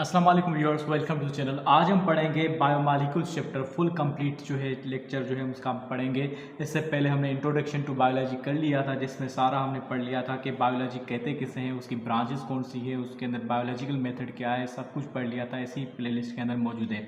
अस्सलाम वालेकुम viewers, welcome to the channel. आज हम पढ़ेंगे बायोमॉलिक्यूल्स चैप्टर फुल कंप्लीट जो है लेक्चर जो है उसका हम पढ़ेंगे। इससे पहले हमने इंट्रोडक्शन टू बायोलॉजी कर लिया था, जिसमें सारा हमने पढ़ लिया था कि बायोलॉजी कहते किसे हैं, उसकी ब्रांचेस कौन सी है, उसके अंदर बायोलॉजिकल मेथड क्या है, सब कुछ पढ़ लिया था। इसी प्लेलिस्ट के अंदर मौजूद है।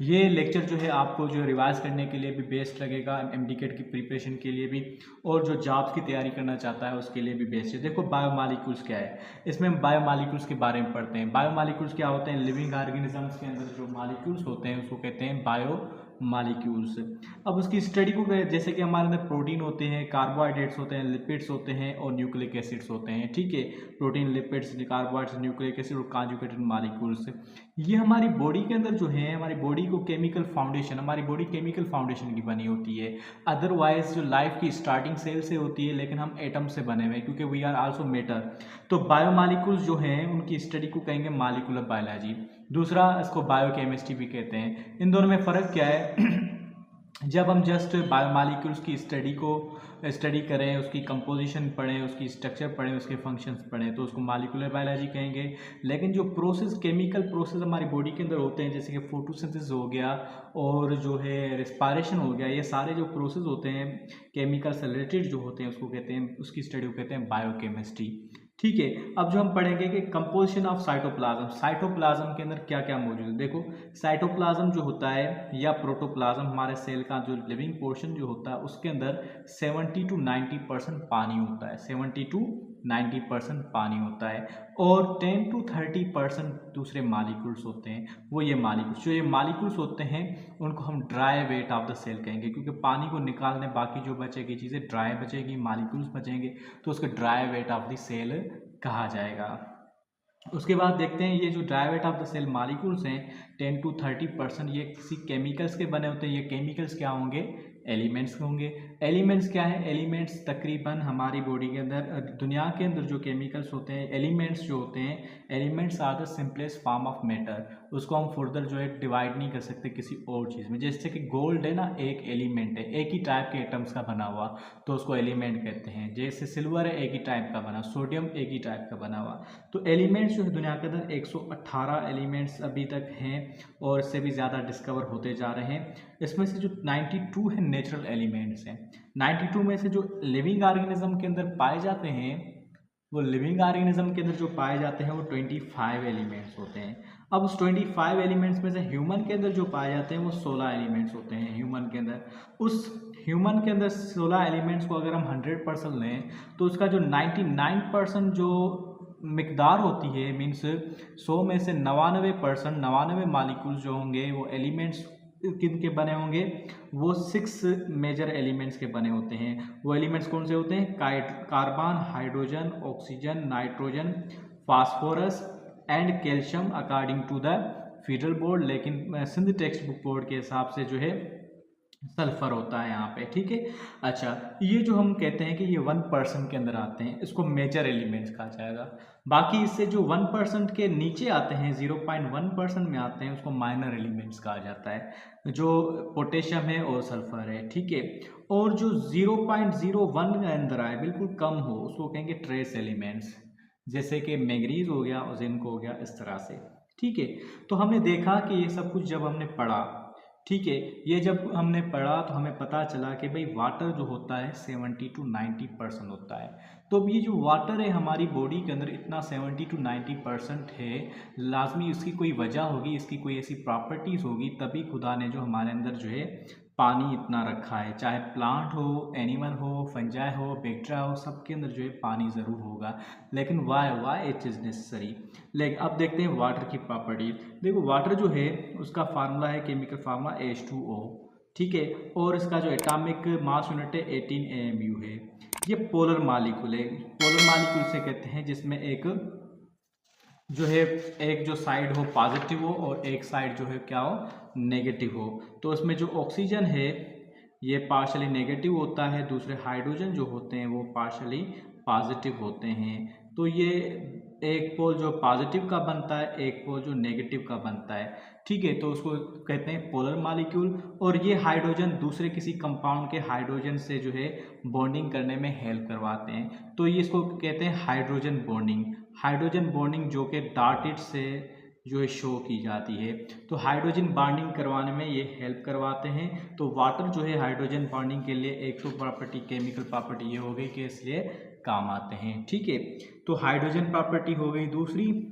ये लेक्चर जो है आपको जो रिवाइज करने के लिए भी बेस्ट लगेगा, एमडीकेट की प्रिपरेशन के लिए भी, और जो जॉब्स की तैयारी करना चाहता है उसके लिए भी बेस्ट है। देखो बायोमॉलिक्यूल्स क्या है, इसमें हम बायोमॉलिक्यूल्स के बारे में पढ़ते हैं। बायोमॉलिक्यूल्स क्या होते हैं? लिविंग ऑर्गेनिजम्स के अंदर जो मॉलिक्यूल्स होते हैं उसको कहते हैं बायोमॉलिक्यूल्स। अब उसकी स्टडी को जैसे कि हमारे अंदर प्रोटीन होते हैं, कार्बोहाइड्रेट्स होते हैं, लिपिड्स होते हैं और न्यूक्लिक एसिड्स होते हैं। ठीक है, protein, lipids, carbohydrates, nucleic acid और कॉन्जुगेटेड मॉलिक्यूल्स, ये हमारी बॉडी के अंदर जो है, हमारी बॉडी को केमिकल फाउंडेशन, हमारी बॉडी केमिकल फाउंडेशन की बनी होती है। अदरवाइज जो लाइफ की स्टार्टिंग सेल से होती है, लेकिन हम एटम से बने हुए हैं क्योंकि वी आर आल्सो मैटर। तो बायोमॉलिक्यूल्स जो हैं उनकी स्टडी को कहेंगे मॉलिक्यूलर बायोलॉजी। दूसरा, इसको बायोकेमिस्ट्री भी कहते हैं। इन दोनों में फ़र्क क्या है? जब हम जस्ट बायोमॉलिक्यूल्स की स्टडी करें, उसकी कंपोजिशन पढ़ें, उसकी स्ट्रक्चर पढ़ें, उसके फंक्शंस पढ़ें, तो उसको मॉलिक्यूलर बायोलॉजी कहेंगे। लेकिन जो प्रोसेस, केमिकल प्रोसेस हमारी बॉडी के अंदर होते हैं, जैसे कि फोटोसिंथेसिस हो गया और जो है रेस्पिरेशन हो गया, ये सारे जो प्रोसेस होते हैं केमिकल से रिलेटेड जो होते हैं उसको कहते हैं, उसकी स्टडी को कहते हैं बायोकेमिस्ट्री। ठीक है, अब जो हम पढ़ेंगे कि कंपोजिशन ऑफ साइटोप्लाज्म, साइटोप्लाज्म के अंदर क्या क्या मौजूद है। देखो, साइटोप्लाज्म जो होता है या प्रोटोप्लाज्म, हमारे सेल का जो लिविंग पोर्शन जो होता है उसके अंदर 70 टू 90% पानी होता है। 70 टू 90% पानी होता है और 10 टू 30% दूसरे मॉलिक्यूल्स होते हैं। वो ये मॉलिक्यूल्स, जो ये मॉलिक्यूल्स होते हैं उनको हम dry weight of the cell कहेंगे, क्योंकि पानी को निकालने बाकी जो बचेगी चीज़ें ड्राई बचेगी, मॉलिक्यूल्स बचेंगे, तो उसको dry weight of the cell कहा जाएगा। उसके बाद देखते हैं ये जो dry weight of the cell molecules हैं 10 टू 30%, ये किसी केमिकल्स के बने होते हैं। ये केमिकल्स क्या होंगे? एलिमेंट्स होंगे। एलिमेंट्स क्या है? एलिमेंट्स तकरीबन हमारी बॉडी के अंदर, दुनिया के अंदर जो केमिकल्स होते हैं, एलिमेंट्स जो होते हैं, elements are the simplest form of matter. उसको हम फर्दर जो है डिवाइड नहीं कर सकते किसी और चीज़ में। जैसे कि गोल्ड है ना, एक एलिमेंट है, एक ही टाइप के एटम्स का बना हुआ, तो उसको एलिमेंट कहते हैं। जैसे सिल्वर है, एक ही टाइप का बना, सोडियम एक ही टाइप का बना हुआ। तो एलिमेंट्स जो है दुनिया के अंदर 118 एलिमेंट्स अभी तक हैं और इससे भी ज़्यादा डिस्कवर होते जा रहे हैं। इसमें से जो 92 है नेचुरल एलिमेंट्स हैं। 92 में से जो लिविंग ऑर्गेनिज्म के अंदर पाए जाते हैं, वो लिविंग ऑर्गेनिज्म के अंदर जो पाए जाते हैं वो 25 एलिमेंट्स होते हैं। अब उस 25 एलिमेंट्स में से ह्यूमन के अंदर जो पाए जाते हैं वो 16 एलिमेंट्स होते हैं ह्यूमन के अंदर। उस ह्यूमन के अंदर 16 एलिमेंट्स को अगर हम 100% लें तो उसका जो 99% जो मिकदार होती है, मीन्स 100 में से 99%, 99 मालिक्यूल्स जो होंगे वो एलिमेंट्स किन के बने होंगे? वो 6 मेजर एलिमेंट्स के बने होते हैं। वो एलिमेंट्स कौन से होते हैं? Carbon, hydrogen, oxygen, nitrogen, phosphorus and calcium according to the federal board. लेकिन सिंध टेक्स्ट बुक बोर्ड के हिसाब से जो है सल्फर होता है यहाँ पे। ठीक है, अच्छा, ये जो हम कहते हैं कि ये 1% के अंदर आते हैं, इसको मेजर एलिमेंट्स कहा जाएगा। बाकी इससे जो 1% के नीचे आते हैं, 0.1% में आते हैं, उसको माइनर एलिमेंट्स कहा जाता है, जो पोटेशियम है और सल्फर है। ठीक है, और जो 0.01 के अंदर आए, बिल्कुल कम हो, उसको कहेंगे ट्रेस एलिमेंट्स, जैसे कि मैंगनीज हो गया और जिंक हो गया, इस तरह से। ठीक है, तो हमने देखा कि ये सब कुछ जब हमने पढ़ा, ठीक है, ये जब हमने पढ़ा तो हमें पता चला कि भाई वाटर जो होता है 70 टू 90% होता है। तो अब ये जो वाटर है हमारी बॉडी के अंदर इतना 70 टू 90% है, लाजमी इसकी कोई वजह होगी, इसकी कोई ऐसी प्रॉपर्टीज़ होगी, तभी खुदा ने जो हमारे अंदर जो है पानी इतना रखा है। चाहे प्लांट हो, एनिमल हो, फंजाई हो, बैक्टीरिया हो, सबके अंदर जो है पानी ज़रूर होगा। लेकिन वाई इट इज़ नेसेसरी। लेकिन अब देखते हैं वाटर की प्रॉपर्टी। देखो, वाटर जो है उसका फार्मूला है, केमिकल फार्मूला H2O। ठीक है, और इसका जो एटॉमिक मास यूनिट है 18 AMU है। ये पोलर मालिक्यूल है। पोलर मालिक्यूल से कहते हैं जिसमें एक जो है, एक जो साइड हो पॉजिटिव हो और एक साइड जो है क्या हो, नेगेटिव हो। तो इसमें जो ऑक्सीजन है ये पार्शली नेगेटिव होता है, दूसरे हाइड्रोजन जो होते हैं वो पार्शली पॉजिटिव होते हैं। तो ये एक पोल जो पॉजिटिव का बनता है, एक पोल जो नेगेटिव का बनता है। ठीक है, तो उसको कहते हैं पोलर मॉलिक्यूल। और ये हाइड्रोजन दूसरे किसी कंपाउंड के हाइड्रोजन से जो है बॉन्डिंग करने में हेल्प करवाते हैं, तो ये इसको कहते हैं हाइड्रोजन बॉन्डिंग। हाइड्रोजन बॉन्डिंग जो कि डॉटेड से जो है शो की जाती है। तो हाइड्रोजन बॉन्डिंग करवाने में ये हेल्प करवाते हैं। तो वाटर जो है हाइड्रोजन बॉन्डिंग के लिए एक तो प्रॉपर्टी, केमिकल प्रॉपर्टी ये हो गई कि इसलिए काम आते हैं। ठीक है, तो हाइड्रोजन प्रॉपर्टी हो गई। दूसरी,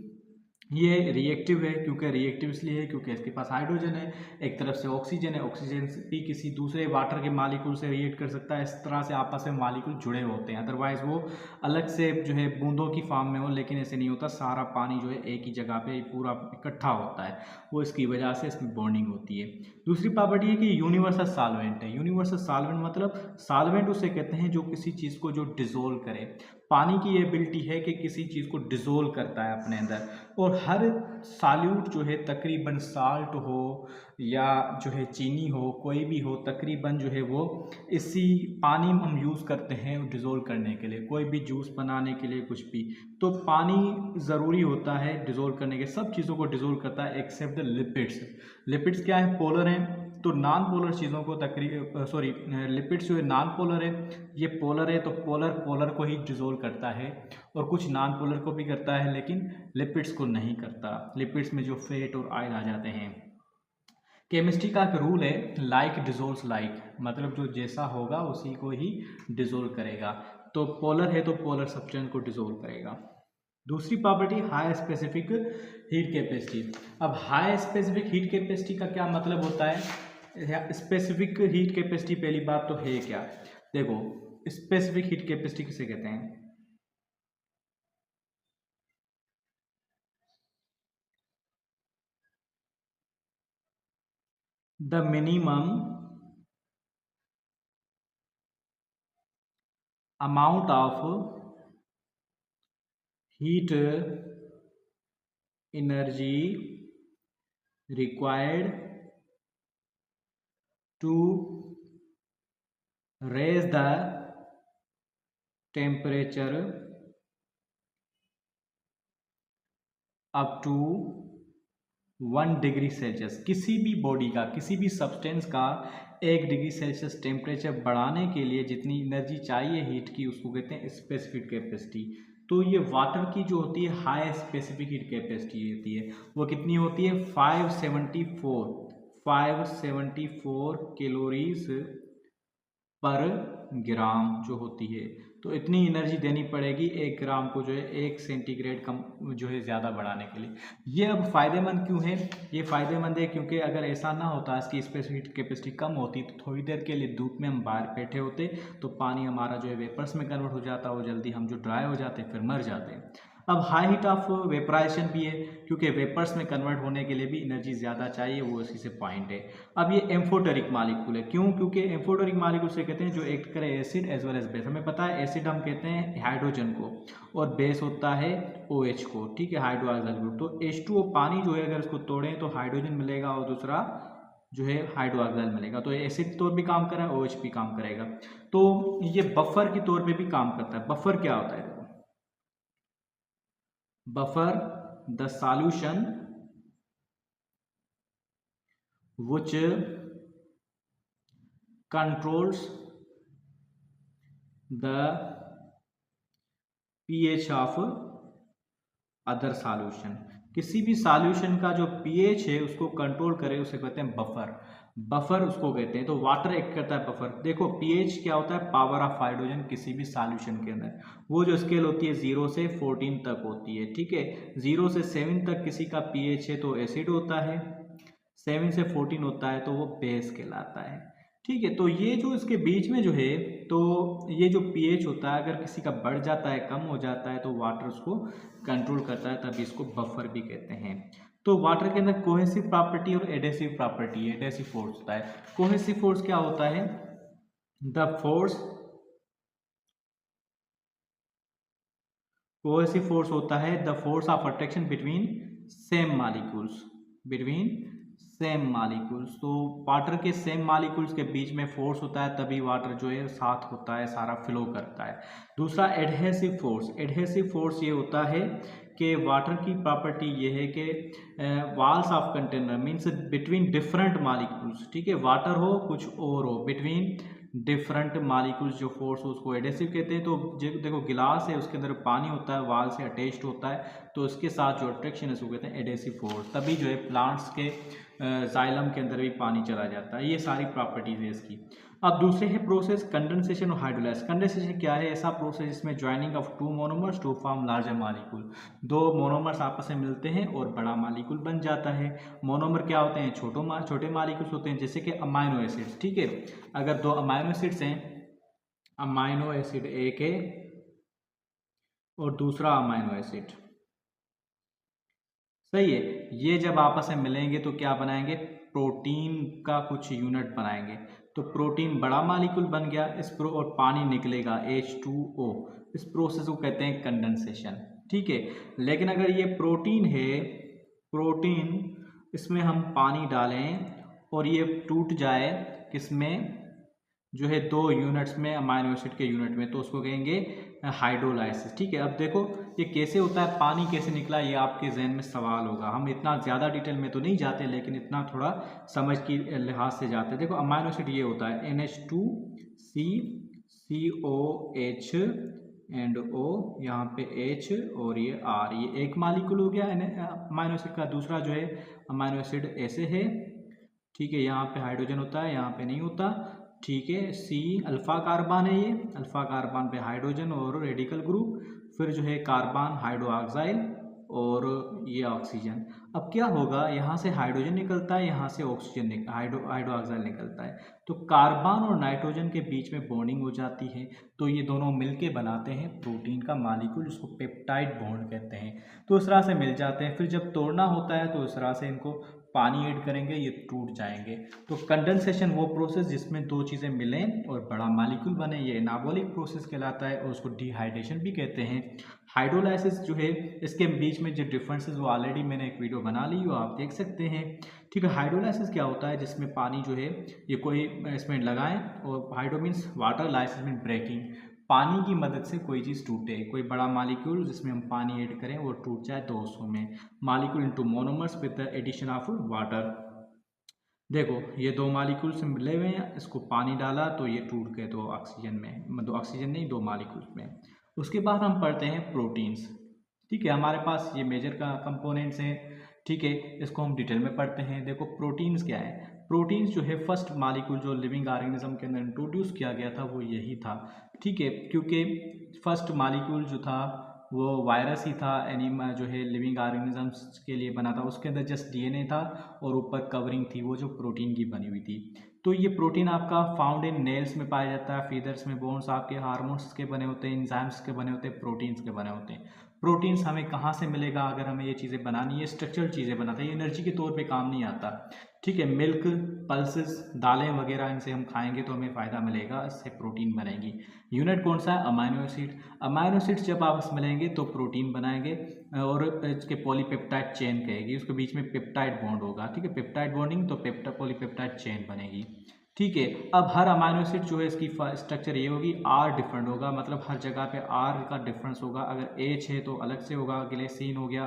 ये रिएक्टिव है, क्योंकि रिएक्टिव इसलिए है क्योंकि इसके पास हाइड्रोजन है, एक तरफ से ऑक्सीजन है, ऑक्सीजन भी किसी दूसरे वाटर के मॉलिक्यूल से रिएक्ट कर सकता है। इस तरह से आपस में मॉलिक्यूल जुड़े होते हैं, अदरवाइज वो अलग से जो है बूंदों की फॉर्म में हो, लेकिन ऐसे नहीं होता। सारा पानी जो है एक ही जगह पे पूरा इकट्ठा होता है, वो इसकी वजह से इसमें बॉन्डिंग होती है। दूसरी प्रॉपर्टी है कि यूनिवर्सल सॉल्वेंट है। यूनिवर्सल सॉल्वेंट मतलब सॉल्वेंट उसे कहते हैं जो किसी चीज़ को जो डिजोल्व करे। पानी की ये एबिलिटी है कि किसी चीज़ को डिजोल्व करता है अपने अंदर, और हर सॉल्यूट जो है तकरीबन साल्ट हो या जो है चीनी हो, कोई भी हो, तकरीबन जो है वो इसी पानी में हम यूज़ करते हैं डिज़ोल्व करने के लिए, कोई भी जूस बनाने के लिए, कुछ भी। तो पानी ज़रूरी होता है डिज़ोल्व करने के, सब चीज़ों को डिज़ोल्व करता है एक्सेप्ट द लिपिड्स। लिपिड्स क्या है? पोलर हैं। तो नॉन पोलर चीज़ों को लिपिड्स जो है नॉन पोलर है, ये पोलर है, तो पोलर को ही डिज़ोल्व करता है, और कुछ नॉन पोलर को भी करता है लेकिन लिपिड्स को नहीं करता। लिपिड्स में जो फैट और ऑयल आ जाते हैं। केमिस्ट्री का एक रूल है, लाइक डिजोल्व्स लाइक, मतलब जो जैसा होगा उसी को ही डिजोल्व करेगा। तो पोलर है तो पोलर सब्सटेंस को डिजोल्व करेगा। दूसरी property, high specific heat capacity. अब हाई स्पेसिफिक हीट कैपेसिटी का क्या मतलब होता है? स्पेसिफिक हीट कैपेसिटी पहली बात तो है क्या? देखो, स्पेसिफिक हीट कैपेसिटी किसे कहते हैं? The minimum amount of heat energy required to raise the temperature up to 1 degree Celsius. किसी भी बॉडी का, किसी भी सब्सटेंस का 1 डिग्री सेल्सियस टेम्परेचर बढ़ाने के लिए जितनी एनर्जी चाहिए हीट की, उसको कहते हैं स्पेसिफिक कैपेसिटी। तो ये वाटर की जो होती है हाई स्पेसिफिक हीट कैपेसिटी होती है, वो कितनी होती है? 574 कैलोरीज पर ग्राम जो होती है। तो इतनी एनर्जी देनी पड़ेगी 1 ग्राम को जो है 1 सेंटीग्रेड कम जो है ज़्यादा बढ़ाने के लिए। ये अब फ़ायदेमंद क्यों है? ये फ़ायदेमंद है क्योंकि अगर ऐसा ना होता, इसकी स्पेसिफिक कैपेसिटी कम होती, तो थोड़ी देर के लिए धूप में हम बाहर बैठे होते तो पानी हमारा जो है वेपर्स में कन्वर्ट हो जाता, वो जल्दी हम जो ड्राई हो जाते फिर मर जाते। अब हाई हीट ऑफ वेपराइजेशन भी है, क्योंकि वेपर्स में कन्वर्ट होने के लिए भी एनर्जी ज़्यादा चाहिए, वो इसी से पॉइंट है। अब ये एम्फोटेरिक मॉलिक्यूल है। क्यों? क्योंकि एम्फोटेरिक मॉलिक्यूल से कहते हैं जो एक्ट करे acid as well as base. हमें पता है एसिड हम कहते हैं हाइड्रोजन को, और बेस होता है OH को। ठीक है, हाइड्रोक्साइल ग्रुप। तो H2O पानी जो है अगर इसको तोड़ें तो हाइड्रोजन मिलेगा और दूसरा जो है हाइड्रोक्साइल मिलेगा। तो एसिड तौर भी काम कर रहा है, OH भी काम करेगा। तो ये बफर के तौर पर भी काम करता है। बफर क्या होता है? Buffer, the solution which controls the pH of other solution। किसी भी सॉल्यूशन का जो pH है उसको कंट्रोल करे उसे कहते हैं बफर। बफर उसको कहते हैं। तो वाटर एक्ट करता है बफर। देखो pH क्या होता है? पावर ऑफ हाइड्रोजन किसी भी सॉल्यूशन के अंदर। वो जो स्केल होती है 0 से 14 तक होती है। ठीक है, 0 से 7 तक किसी का pH है तो एसिड होता है, 7 से 14 होता है तो वो बेस कहलाता है। ठीक है, तो ये जो इसके बीच में जो है, तो ये जो pH होता है अगर किसी का बढ़ जाता है, कम हो जाता है, तो वाटर उसको कंट्रोल करता है, तभी इसको बफर भी कहते हैं। तो वाटर के अंदर कोहेसिव प्रॉपर्टी और एडेसिव प्रॉपर्टी है। एडेसिव फोर्स होता है। कोहेसिव फोर्स क्या होता है? द फोर्स, कोहेसिव फोर्स होता है the force of attraction between same molecules, तो वाटर के सेम मॉलिक्यूल्स के बीच में फोर्स होता है, तभी वाटर जो है साथ होता है, सारा फ्लो करता है। दूसरा एडहेसिव फोर्स। एडहेसिव फोर्स ये होता है कि वाटर की प्रॉपर्टी ये है कि walls of container means between different molecules. ठीक है, वाटर हो कुछ और हो, बिटवीन डिफरेंट मालिक्यूल्स जो फोर्स उसको एडेसिव कहते हैं। तो देखो गिलास है, उसके अंदर पानी होता है, वाल से अटैच्ड होता है, तो उसके साथ जो अट्रैक्शन है उसको कहते हैं एडेसिव फोर्स। तभी जो है प्लांट्स के जाइलम के अंदर भी पानी चला जाता है। ये सारी प्रॉपर्टीज है इसकी। अब दूसरे है प्रोसेस कंडेंसेशन और हाइड्रोलाइसिस। कंडेंसेशन क्या है? ऐसा प्रोसेस जिसमें joining of two monomers to form larger molecule. दो मोनोमर्स आपस में मिलते हैं और बड़ा मॉलिक्यूल बन जाता है। मोनोमर क्या होते हैं? छोटे मॉलिक्यूल्स होते हैं, जैसे कि अमाइनो एसिड्स। ठीक है, अगर दो अमाइनो एसिड्स हैं, अमाइनो एसिड एक है और दूसरा अमाइनो एसिड, सही है, ये जब आपस में मिलेंगे तो क्या बनाएंगे? प्रोटीन का कुछ यूनिट बनाएंगे। तो प्रोटीन बड़ा मॉलिक्यूल बन गया, और पानी निकलेगा H2O। इस प्रोसेस को कहते हैं कंडेंसेशन। ठीक है, लेकिन अगर ये प्रोटीन है, प्रोटीन इसमें हम पानी डालें और ये टूट जाए, किसमें? जो है दो यूनिट्स में, अमाइनो एसिड के यूनिट में, तो उसको कहेंगे हाइड्रोलाइसिस। ठीक है, अब देखो ये कैसे होता है, पानी कैसे निकला, ये आपके जहन में सवाल होगा। हम इतना ज़्यादा डिटेल में तो नहीं जाते, लेकिन इतना थोड़ा समझ की लिहाज से जाते हैं। देखो अमाइनो एसिड ये होता है NH2C COH एंड O, यहाँ पे H और ये R, ये एक मालिक्यूल हो गया अमाइनो एसिड का। दूसरा जो है अमाइनो एसिड ऐसे है, ठीक है, यहाँ पे हाइड्रोजन होता है, यहाँ पे नहीं होता। ठीक है, C अल्फा कार्बन है, ये अल्फा कार्बन पे हाइड्रोजन और रेडिकल ग्रुप, फिर जो है कार्बन हाइड्रोक्साइल और ये ऑक्सीजन। अब क्या होगा, यहाँ से हाइड्रोजन निकलता है, यहाँ से ऑक्सीजन हाइड्रोक्साइल निकलता है, तो कार्बन और नाइट्रोजन के बीच में बॉन्डिंग हो जाती है। तो ये दोनों मिलके बनाते हैं प्रोटीन का मॉलिक्यूल, जिसको पेप्टाइड बॉन्ड कहते हैं। तो इस तरह से मिल जाते हैं। फिर जब तोड़ना होता है तो इस तरह से इनको पानी ऐड करेंगे, ये टूट जाएंगे। तो कंडेंसेशन वो प्रोसेस जिसमें दो चीज़ें मिलें और बड़ा मॉलिक्यूल बने, ये एनाबॉलिक प्रोसेस कहलाता है, और उसको डिहाइड्रेशन भी कहते हैं। हाइड्रोलाइसिस जो है, इसके बीच में जो डिफरेंसेस वो ऑलरेडी मैंने एक वीडियो बना ली, वो आप देख सकते हैं। ठीक है, हाइड्रोलाइसिस क्या होता है? जिसमें पानी जो है ये कोई इसमें लगाएं, और hydro means water, lysis mean breaking, पानी की मदद से कोई चीज़ टूटे, कोई बड़ा मॉलिक्यूल जिसमें हम पानी ऐड करें वो टूट जाए दो हिस्सों में, molecule into monomers with the addition of water. देखो ये दो मॉलिक्यूल से मिले हुए हैं, इसको पानी डाला तो ये टूट गए दो ऑक्सीजन में, मतलब ऑक्सीजन नहीं, दो मॉलिक्यूल्स में। उसके बाद हम पढ़ते हैं प्रोटीन्स। ठीक है, हमारे पास ये मेजर का कंपोनेंट्स हैं। ठीक है, इसको हम डिटेल में पढ़ते हैं। देखो प्रोटीन्स क्या है? प्रोटीन्स जो है फर्स्ट मॉलिक्यूल जो लिविंग ऑर्गेनिज्म के अंदर इंट्रोड्यूस किया गया था वो यही था। ठीक है, क्योंकि फर्स्ट मॉलिक्यूल जो था वो वायरस ही था, एनिमा जो है लिविंग ऑर्गेनिजम्स के लिए बना था, उसके अंदर जस्ट DNA था और ऊपर कवरिंग थी वो जो प्रोटीन की बनी हुई थी। तो ये प्रोटीन आपका फाउंड इन नेल्स में पाया जाता है, फीदर्स में, बोन्स आपके हार्मोन्स के बने होते हैं, एंजाइम्स के बने होते हैं, प्रोटीन्स के बने होते हैं। प्रोटीन्स हमें कहाँ से मिलेगा? अगर हमें ये चीज़ें बनानी है, स्ट्रक्चरल चीज़ें बनाता है, ये एनर्जी के तौर पे काम नहीं आता। ठीक है, मिल्क, पल्सेस, दालें वगैरह इनसे हम खाएंगे तो हमें फ़ायदा मिलेगा, इससे प्रोटीन बनेगी। यूनिट कौन सा है? Amino acid. अमाइनो एसिड्स जब आपस मिलेंगे तो प्रोटीन बनाएंगे, और इसके पॉलीपेप्टाइड चेन कहेगी, उसके बीच में पेप्टाइड बॉन्ड होगा। ठीक है, पेप्टाइड बॉन्डिंग, तो पॉलीपेप्टाइड चेन बनेगी। ठीक है, अब हर अमाइनो एसिड जो है इसकी स्ट्रक्चर ये होगी, R डिफरेंट होगा, मतलब हर जगह पे R का डिफरेंस होगा। अगर H है तो अलग से होगा, ग्लिसरीन हो गया,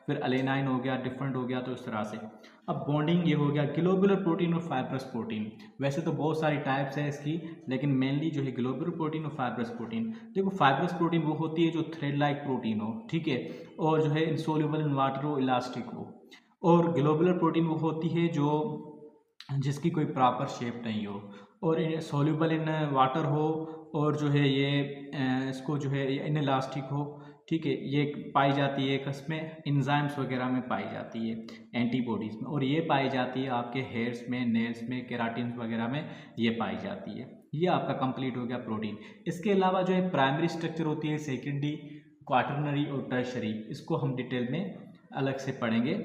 फिर अलेनाइन हो गया, डिफरेंट हो गया, तो इस तरह से। अब बॉन्डिंग ये हो गया ग्लोबुलर प्रोटीन और फाइब्रस प्रोटीन। वैसे तो बहुत सारी टाइप्स है इसकी, लेकिन मेनली जो है ग्लोबुलर प्रोटीन और फाइब्रस प्रोटीन। देखो फाइब्रस प्रोटीन वो होती है जो थ्रेड लाइक प्रोटीन हो, ठीक है, और जो है इनसोल्यूबल इन वाटर हो, इलास्टिक हो। और ग्लोबुलर प्रोटीन वो होती है जो जिसकी कोई प्रॉपर शेप नहीं हो, और सॉल्यूबल इन वाटर हो, और जो है ये इसको जो है इन इलास्टिक हो। ठीक है, ये पाई जाती है किसमें? एंजाइम्स वगैरह में पाई जाती है, एंटीबॉडीज़ में, और ये पाई जाती है आपके हेयर्स में, नेल्स में, केराटिन वगैरह में ये पाई जाती है। ये आपका कंप्लीट हो गया प्रोटीन। इसके अलावा जो है प्राइमरी स्ट्रक्चर होती है, सेकेंडरी, क्वाटरनरी और टर्शरी, इसको हम डिटेल में अलग से पढ़ेंगे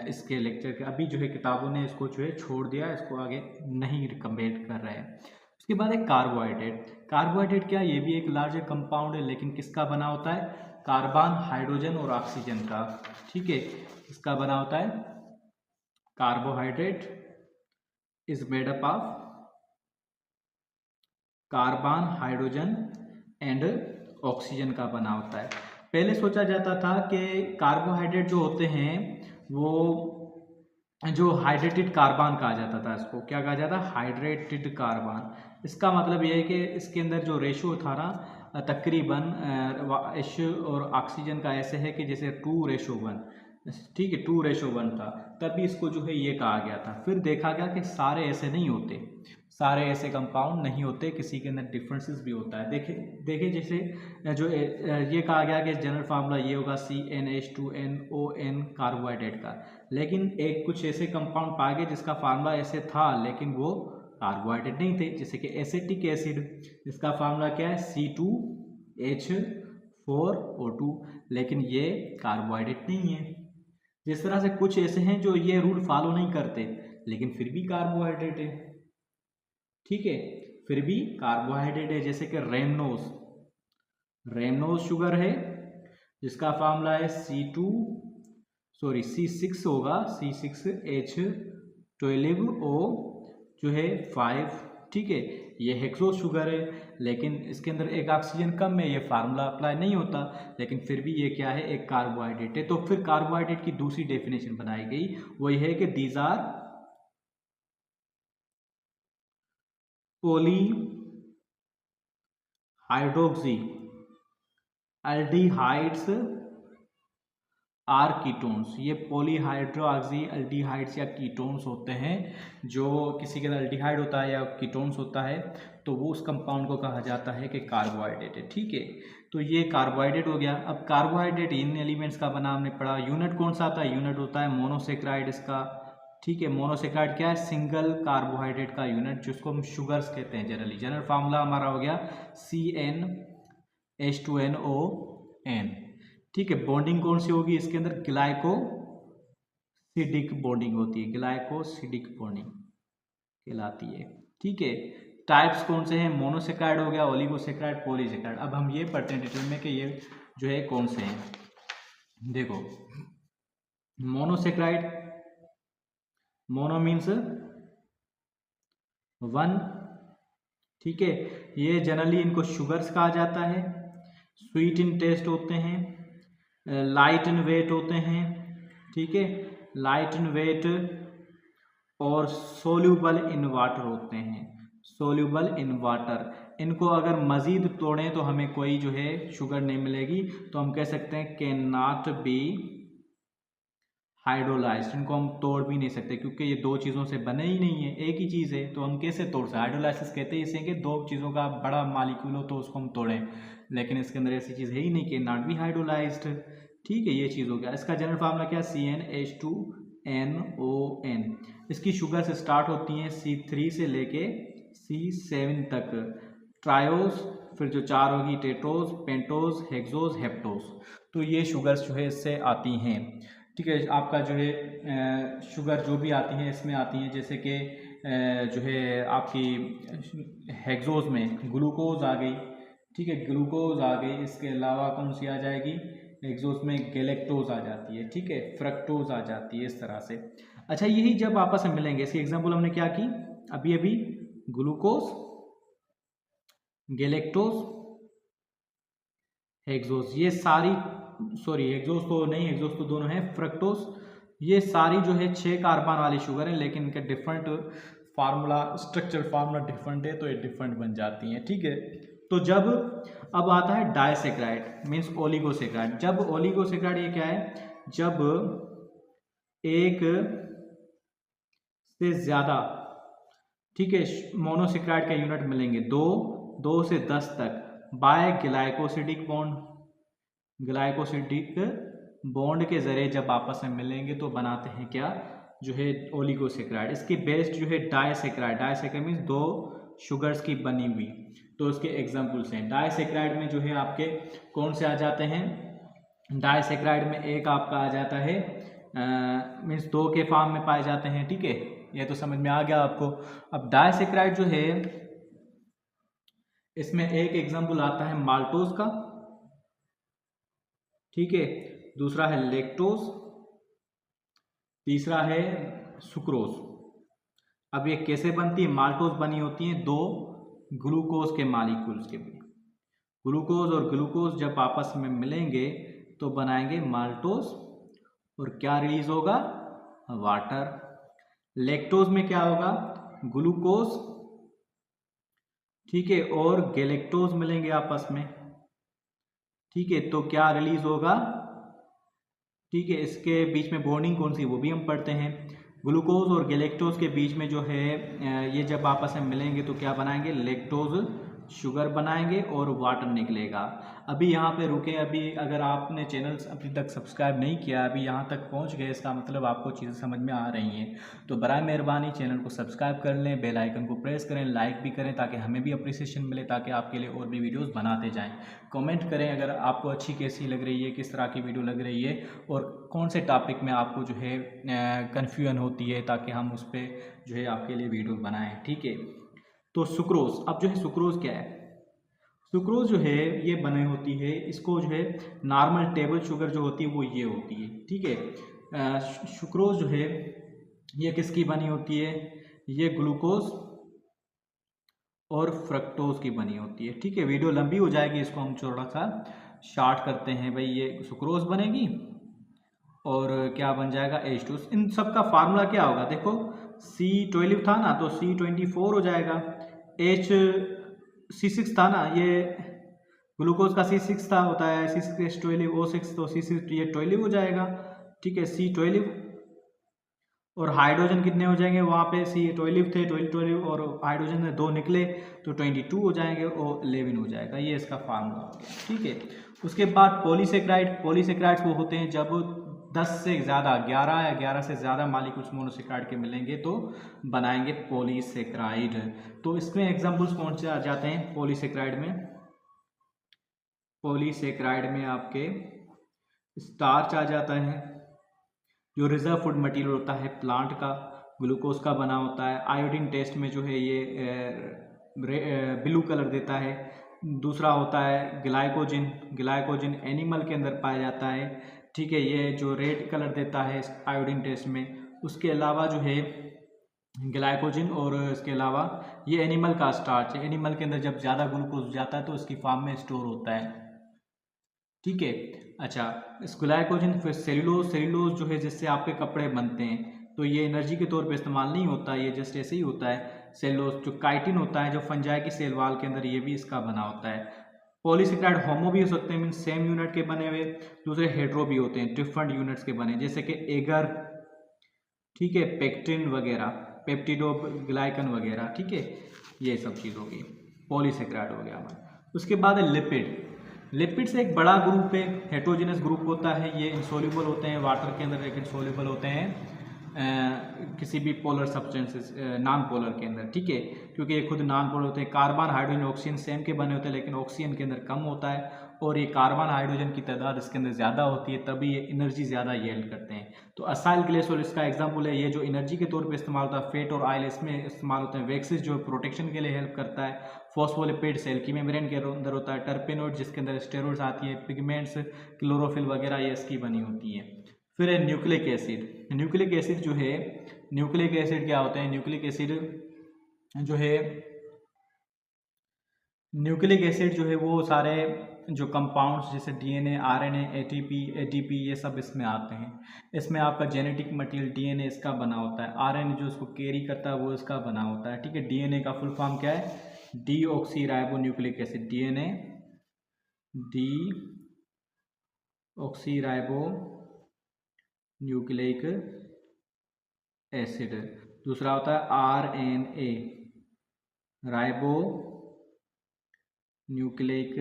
इसके लेक्चर के। अभी जो है किताबों ने इसको जो है छोड़ दिया, इसको आगे नहीं रिकमेंड कर रहे हैं। उसके बाद है कार्बोहाइड्रेट। कार्बोहाइड्रेट क्या? ये भी एक लार्जर कंपाउंड है, लेकिन किसका बना होता है? कार्बन, हाइड्रोजन और ऑक्सीजन का। ठीक है, इसका बना होता है carbohydrate is made up of carbon, hydrogen and oxygen का बना होता है। पहले सोचा जाता था कि कार्बोहाइड्रेट जो होते हैं वो जो हाइड्रेटेड कार्बन कहा जाता था, इसको क्या कहा जाता है, हाइड्रेटेड कार्बन। इसका मतलब ये है कि इसके अंदर जो रेशो था ना तकरीबन H और ऑक्सीजन का ऐसे है कि जैसे 2:1, ठीक है, 2:1 था। तभी इसको जो है ये कहा गया था। फिर देखा गया कि सारे ऐसे नहीं होते, सारे ऐसे कंपाउंड नहीं होते, किसी के अंदर डिफरेंसेस भी होता है। देखे देखे जैसे जो ये कहा गया कि जनरल फार्मूला ये होगा CnH2nOn कार्बोहाइड्रेट का, लेकिन एक कुछ ऐसे कंपाउंड पाए गए जिसका फार्मूला ऐसे था लेकिन वो कार्बोहाइड्रेट नहीं थे, जैसे कि एसिटिक एसिड, इसका फार्मूला क्या है C2H4O2, लेकिन ये कार्बोहाइड्रेट नहीं है। जिस तरह से कुछ ऐसे हैं जो ये रूल फॉलो नहीं करते लेकिन फिर भी कार्बोहाइड्रेट है, ठीक है, फिर भी कार्बोहाइड्रेट है, जैसे कि रेमनोज शुगर है जिसका फार्मूला है C6 होगा, C6H12O जो है 5, ठीक है, ये हेक्सोज शुगर है, लेकिन इसके अंदर एक ऑक्सीजन कम है, ये फार्मूला अप्लाई नहीं होता, लेकिन फिर भी ये क्या है, एक कार्बोहाइड्रेट है। तो फिर कार्बोहाइड्रेट की दूसरी डेफिनेशन बनाई गई, वो ये है कि these are polyhydroxy aldehydes are ketones. ये पॉलीहाइड्रोक्सी एल्डिहाइड्स या कीटोन्स होते हैं, जो किसी के अंदर एल्डिहाइड होता है या कीटोन्स होता है तो वो उस कंपाउंड को कहा जाता है कि कार्बोहाइड्रेट है, ठीक है। तो ये कार्बोहाइड्रेट हो गया। अब कार्बोहाइड्रेट इन एलिमेंट्स का बना हमने पढ़ा। यूनिट कौन सा आता है, यूनिट होता है मोनोसेक्राइड इसका, ठीक है। मोनोसेक्राइड क्या है, सिंगल कार्बोहाइड्रेट का यूनिट, जिसको हम शुगर्स कहते हैं जनरली। जनरल फार्मूला हमारा हो गया CnH2nOn, ठीक है। बॉन्डिंग कौन सी होगी इसके अंदर, ग्लाइकोसिडिक बॉन्डिंग होती है, ग्लाइकोसिडिक बॉन्डिंग कहलाती है, ठीक है। टाइप्स कौन से हैं, मोनोसेक्राइड हो गया, ओलिगोसेक्राइड, पॉलीसेक्राइड। अब हम ये पढ़ते हैं डिटेल में कि ये जो है कौन से हैं। देखो मोनोसेक्राइड, मोनो मीन्स 1, ठीक है। ये जनरली इनको शुगर्स कहा जाता है, स्वीट इन टेस्ट होते हैं, लाइट इन वेट होते हैं, ठीक है, लाइट इन वेट, और सोल्यूबल इन वाटर होते हैं, सोल्यूबल इन वाटर। इनको अगर मज़ीद तोड़ें तो हमें कोई जो है शुगर नहीं मिलेगी, तो हम कह सकते हैं कैन नॉट बी हाइड्रोलाइज्ड। इनको हम तोड़ भी नहीं सकते क्योंकि ये दो चीज़ों से बने ही नहीं है, एक ही चीज़ है, तो हम कैसे तोड़ सकते। हाइड्रोलाइसिस कहते हैं इसे कि दो चीज़ों का बड़ा मालिक्यूल हो तो उसको हम तोड़ें, लेकिन इसके अंदर ऐसी चीज़ है ही नहीं कि नॉट बी हाइड्रोलाइज्ड, ठीक है। ये चीज़ हो गया। इसका जनरल फार्मूला क्या है, CnH2nOn। इसकी शुगर से स्टार्ट होती हैं C3 से लेके C7 तक, ट्रायोज, फिर जो 4 होगी टेट्रोज, पेंटोज, हेक्सोज, हेप्टोज। तो ये शुगर्स जो है इससे आती हैं, ठीक है। आपका जो है शुगर जो भी आती हैं इसमें आती हैं, जैसे कि जो है आपकी हेक्सोज में ग्लूकोज आ गई, ठीक है, ग्लूकोज आ गई। इसके अलावा कौन सी आ जाएगी, हेक्सोज में गैलेक्टोज आ जाती है, ठीक है, फ्रक्टोज आ जाती है, इस तरह से। अच्छा, यही जब आपस में मिलेंगे, इसकी एग्जांपल हमने क्या की अभी अभी, ग्लूकोज, गैलेक्टोज, हेक्सोज, ये सारी, सॉरी हेक्सोज तो नहीं, हेक्सोज तो दोनों हैं, फ्रक्टोज, ये सारी जो है 6 कार्बन वाली शुगर है, लेकिन इनका different formula, structure formula different है, तो ये डिफरेंट बन जाती हैं, ठीक है। तो जब अब आता है डाइसेक्राइड मीन्स ओलिगोसेक्राइड। जब ओलिगोसेक्राइड ये क्या है, जब एक से ज़्यादा, ठीक है, मोनोसेक्राइड के यूनिट मिलेंगे, 2 से 10 तक, by glycosidic bond, glycosidic bond के जरिए जब आपस में मिलेंगे तो बनाते हैं क्या, जो है ओलिगोसेक्राइड। इसके बेस्ट जो है डाइसेक्राइड, डाइसेक्राइड मीन्स 2 शुगर्स की बनी हुई, तो उसके एग्जाम्पल्स हैं। डाइसेक्राइड में जो है आपके कौन से आ जाते हैं, डाइसेक्राइड में एक आपका आ जाता है मीन्स 2 के फॉर्म में पाए जाते हैं, ठीक है, ये तो समझ में आ गया आपको। अब डाइसेक्राइड जो है इसमें एक एग्जाम्पल आता है माल्टोज का, ठीक है, दूसरा है लैक्टोज, तीसरा है सुक्रोज। अब ये कैसे बनती है, माल्टोज बनी होती है 2 ग्लूकोज के मालिक्यूल्स के भी, ग्लूकोज और ग्लूकोज जब आपस में मिलेंगे तो बनाएंगे माल्टोज, और क्या रिलीज होगा, वाटर, लैक्टोज में क्या होगा, ग्लूकोज, ठीक है, और गैलेक्टोज मिलेंगे आपस में, ठीक है, तो क्या रिलीज होगा, ठीक है, इसके बीच में बॉन्डिंग कौन सी वो भी हम पढ़ते हैं। ग्लूकोज और गैलेक्टोज के बीच में जो है ये जब आपस में मिलेंगे तो क्या बनाएंगे, लैक्टोज शुगर बनाएंगे और वाटर निकलेगा। अभी यहाँ पे रुके, अभी अगर आपने चैनल अभी तक सब्सक्राइब नहीं किया, अभी यहाँ तक पहुँच गए, इसका मतलब आपको चीज़ें समझ में आ रही हैं, तो बराए मेहरबानी चैनल को सब्सक्राइब कर लें, बेल आइकन को प्रेस करें, लाइक भी करें ताकि हमें भी अप्रिसिएशन मिले, ताकि आपके लिए और भी वीडियोज़ बनाते जाएँ। कमेंट करें अगर आपको अच्छी कैसी लग रही है, किस तरह की वीडियो लग रही है, और कौन से टॉपिक में आपको जो है कन्फ्यूजन होती है, ताकि हम उस पर जो है आपके लिए वीडियो बनाएं, ठीक है। तो सुक्रोज, अब जो है सुक्रोज क्या है, सुक्रोज जो है ये बने होती है, इसको जो है नॉर्मल टेबल शुगर जो होती है वो ये होती है, ठीक है। सुक्रोज जो है ये किसकी बनी होती है, ये ग्लूकोज और फ्रक्टोज की बनी होती है, ठीक है। वीडियो लंबी हो जाएगी, इसको हम थोड़ा सा शार्ट करते हैं भाई। ये सुक्रोज बनेगी और क्या बन जाएगा, H2। इन सब का फार्मूला क्या होगा, देखो C12 था ना, तो C24 हो जाएगा, C6 था ना, ये ग्लूकोज का C6 था, होता है C6H12 O6, तो C6 ये 12 हो जाएगा, ठीक है, C12। और हाइड्रोजन कितने हो जाएंगे, वहाँ पे C12 थे, 12 और हाइड्रोजन में 2 निकले तो 22 हो जाएंगे और 11 हो जाएगा, ये इसका फार्मूला हो गया, ठीक है। उसके बाद पॉलीसेक्राइड, पॉलीसेक्राइड्स वो होते हैं जब 10 से ज़्यादा, 11 या 11 से ज़्यादा मॉलिक्यूल्स मोनोसेक्राइड के मिलेंगे तो बनाएंगे पॉलीसेक्राइड। तो इसमें एग्जाम्पल्स कौन से आ जाते हैं पॉलीसेक्राइड में, पॉलीसेक्राइड में आपके स्टार्च आ जाता है, जो रिजर्व फूड मटेरियल होता है प्लांट का, ग्लूकोज का बना होता है। आयोडीन टेस्ट में जो है ये ब्लू कलर देता है। दूसरा होता है ग्लाइकोजिन, ग्लाइकोजिन एनिमल के अंदर पाया जाता है, ठीक है, ये जो रेड कलर देता है आयोडीन टेस्ट में। उसके अलावा जो है ग्लाइकोजिन, और इसके अलावा ये एनिमल का स्टार्च है, एनिमल के अंदर जब ज़्यादा ग्लूकोज जाता है तो इसकी फॉर्म में स्टोर होता है, ठीक है। अच्छा, इस ग्लाइकोजन, फिर सेल्यूलोज, सेल्यूलोज जो है जिससे आपके कपड़े बनते हैं, तो ये एनर्जी के तौर पे इस्तेमाल नहीं होता, ये जस्ट ऐसे ही होता है। सेल्यूलोज जो काइटिन होता है, जो फंजाई की सेल वाल के अंदर, ये भी इसका बना होता है। पॉलीसेक्राइड होमो भी हो सकते हैं, मीन सेम यूनिट के बने हुए, दूसरे हेट्रो भी होते हैं, डिफरेंट यूनिट्स के बने, जैसे कि एगर, ठीक है, पेक्टिन वगैरह, पेप्टिडोग्लाइकन वगैरह, ठीक है, ये सब चीज़ होगी, पॉलीसेक्राइड हो गया हमारा। उसके बाद है लिपिड। लिपिड से एक बड़ा ग्रुप है, हेट्रोजेनस ग्रुप होता है, ये इनसोल्यूबल होते हैं वाटर के अंदर, लेकिन सोल्यूबल होते हैं किसी भी पोलर सब्सटेंसेस, नॉन पोलर के अंदर, ठीक है, क्योंकि ये खुद नॉन पोलर होते हैं। कार्बन हाइड्रोजन ऑक्सीजन सेम के बने होते हैं, लेकिन ऑक्सीजन के अंदर कम होता है, और ये कार्बन हाइड्रोजन की तादाद इसके अंदर ज़्यादा होती है, तभी ये एनर्जी ज़्यादा येल्ड करते हैं। तो असाइल ग्लिसरॉल इसका एग्जाम्पल है, ये जो एनर्जी के तौर पे इस्तेमाल होता है, फेट और ऑयल इसमें इस्तेमाल होते हैं। वैक्सिस जो प्रोटेक्शन के लिए हेल्प करता है। फॉस्फोलिपिड सेल की मेम्ब्रेन के अंदर होता है। टर्पेनोइड जिसके अंदर स्टेरॉइड्स आती है, पिगमेंट्स, क्लोरोफिल वगैरह ये इसकी बनी होती है। फिर है न्यूक्लिक एसिड। न्यूक्लिक एसिड जो है, न्यूक्लिक एसिड क्या होते हैं, न्यूक्लिक एसिड जो है, न्यूक्लिक एसिड जो है वो सारे जो कंपाउंड्स जैसे डीएनए, आरएनए, एटीपी ये सब इसमें आते हैं। इसमें आपका जेनेटिक मटेरियल डीएनए इसका बना होता है, आरएनए जो उसको कैरी करता है वो इसका बना होता है, ठीक है। डीएनए का फुल फॉर्म क्या है, deoxy ribo nucleic acid, DNA deoxy ribo nucleic acid. दूसरा होता है आरएनए, राइबो न्यूक्लिक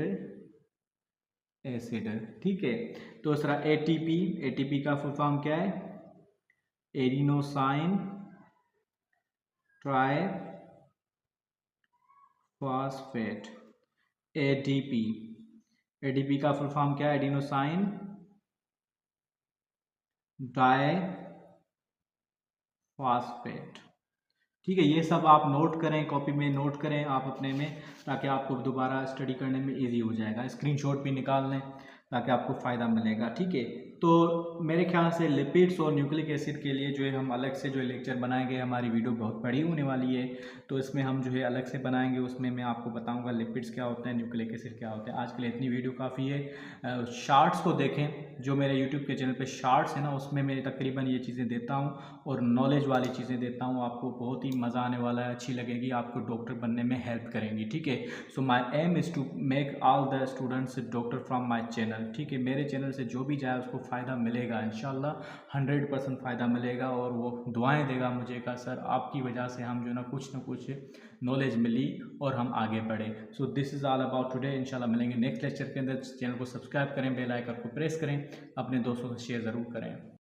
एसिड, ठीक है। तो दूसरा एटीपी, एटीपी का फुल फॉर्म क्या है, adenosine try phosphate, ADP. ADP का फुल फॉर्म क्या है, एडिनोसाइन डाई फॉस्फेट, ठीक है। ये सब आप नोट करें, कॉपी में नोट करें आप अपने में, ताकि आपको दोबारा स्टडी करने में इजी हो जाएगा। स्क्रीनशॉट भी निकाल लें ताकि आपको फ़ायदा मिलेगा, ठीक है। तो मेरे ख्याल से लिपिड्स और न्यूक्लिक एसिड के लिए जो है हम अलग से जो है लेक्चर बनाएंगे। हमारी वीडियो बहुत बड़ी होने वाली है, तो इसमें हम जो है अलग से बनाएंगे। उसमें मैं आपको बताऊंगा लिपिड्स क्या होते हैं, न्यूक्लिक एसिड क्या होते हैं। आज के लिए इतनी वीडियो काफ़ी है। शार्ट्स को देखें, जो मेरे यूट्यूब के चैनल पे शार्ट्स है ना, उसमें मैं तकरीबन ये चीज़ें देता हूँ और नॉलेज वाली चीज़ें देता हूँ। आपको बहुत ही मज़ा आने वाला है, अच्छी लगेगी, आपको डॉक्टर बनने में हेल्प करेंगी। ठीक है, so my aim is to make all the students doctor from my channel. ठीक है, मेरे चैनल से जो भी जाए उसको फ़ायदा मिलेगा इंशाल्लाह, 100% फ़ायदा मिलेगा। और वो दुआएं देगा मुझे का सर आपकी वजह से हम जो ना कुछ नॉलेज मिली और हम आगे बढ़े। So this is all about today. इंशाल्लाह मिलेंगे नेक्स्ट लेक्चर के अंदर। चैनल को सब्सक्राइब करें, बेल आइकन को प्रेस करें, अपने दोस्तों से शेयर ज़रूर करें।